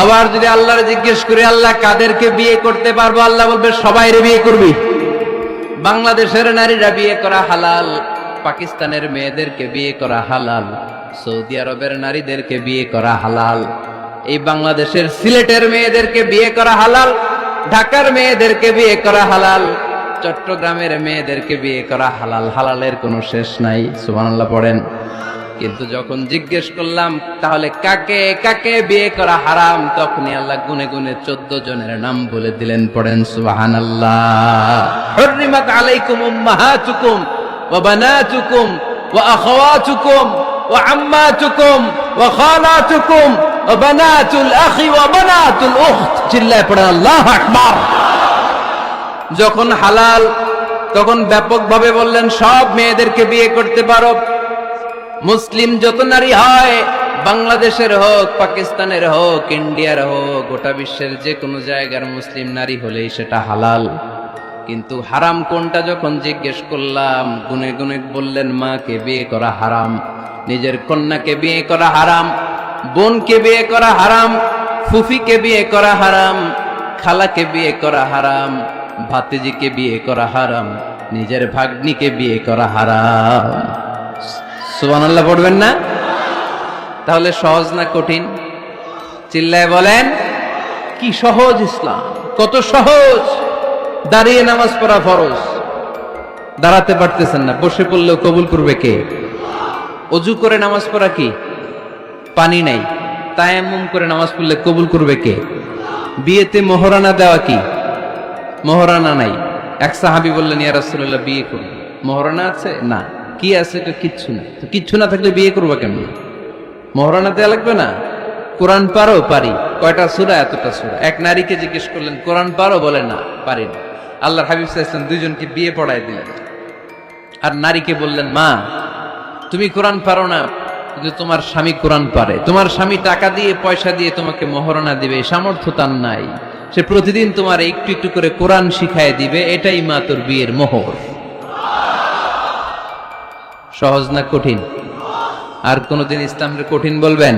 আবার যদি আল্লাহর জিজ্ঞেস করি আল্লাহ কাদেরকে বিয়ে করতে পারবো, আল্লাহ বলবে সবাইরে বিয়ে করবি। বাংলাদেশের নারীরা বিয়ে করা হালাল, পাকিস্তানের মেয়েদেরকে বিয়ে করা হালাল, সৌদি আরবের নারীদেরকে বিয়ে করা হালাল, এই বাংলাদেশের সিলেটের মেয়েদেরকে বিয়ে করা হালাল, ঢাকার মেয়েদেরকে বিয়ে করা হালাল, চট্টগ্রামের মেয়েদেরকে বিয়ে করা হালাল। হালালের কোনো শেষ নাই, সুবহানাল্লাহ পড়েন। কিন্তু যখন জিজ্ঞেস করলাম তাহলে কাকে কাকে বিয়ে করা হারাম, তখনই আল্লাহ গুনে গুনে 14 জনের নাম বলে দিলেন, পড়েন সুবহানাল্লাহ। হুররিমাত আলাইকুম উম্মাহাতুকুম ওয়া বানাতুকুম ওয়া আখাওয়াতুকুম ওয়া আম্মাতুকুম ওয়া খালাতুকুম ওয়া বানাতুল আখি ওয়া বানাতুল উখত। চিল্লায় পড়েন আল্লাহু আকবার। যখন হালাল তখন ব্যাপকভাবে বললেন সব মেয়েদেরকে বিয়ে করতে পারো। মুসলিম যত নারী হয়, বাংলাদেশের হোক, পাকিস্তানের হোক, ইন্ডিয়ার হোক, গোটা বিশ্বের যে কোনো জায়গার মুসলিম নারী হলেই সেটা হালাল। কিন্তু হারাম কোনটা যখন জিজ্ঞেস করলাম, গুনে গুনে বললেন মাকে বিয়ে করা হারাম, নিজের কন্যাকে বিয়ে করা হারাম, বোনকে বিয়ে করা হারাম, ফুফিকে বিয়ে করা হারাম, খালাকে বিয়ে করা হারাম, ভাতিজিকে বিয়ে করা হারাম, নিজের ভাগ্নিকে বিয়ে করা হারাম। সুবহানাল্লাহ পড়বেন না? তাহলে সহজ না কঠিন? চিল্লায় বলেন, কি সহজ ইসলাম, কত সহজ। দাঁড়িয়ে নামাজ পড়া ফরজ, দাঁড়াতে পারতেছেন না, বসে পড়লেও কবুল করবে কে? অজু করে নামাজ পড়া কি? পানি নাই, তায়াম্মুম করে নামাজ পড়লে কবুল করবে কে? বিয়েতে মোহরানা দেওয়া কি? মোহরানা নাই। এক সাহাবী বললেন, ইয়া রাসূলুল্লাহ বিয়ে করব, মোহরানা আছে? না। কি আছে? তো কিচ্ছু না। তো কিচ্ছু না থাকলে বিয়ে করবা কেমন? মোহরানা দেওয়া লাগবে না? কোরআন পারো? পারি। কয়টা সূরা? এতটা সূরা। এক নারীকে জিজ্ঞেস করলেন কোরআন পারো? বলে না, পারি না। আল্লাহর হাবিব সাল্লাল্লাহু আলাইহি ওয়াসাল্লাম দুইজনকে বিয়ে পড়ায় দিলেন। আর নারীকে বললেন, মা তুমি কোরআন পারো না, কিন্তু তোমার স্বামী কোরআন পারে, তোমার স্বামী টাকা দিয়ে পয়সা দিয়ে তোমাকে মোহরানা দিবে, সামর্থ্য তার নাই, সে প্রতিদিন তোমার একটু একটু করে কোরআন শিখায় দিবে, এটাই মা তোর বিয়ের মোহর। সহজ না কঠিন? আর কোনদিন ইসলামকে কঠিন বলবেন?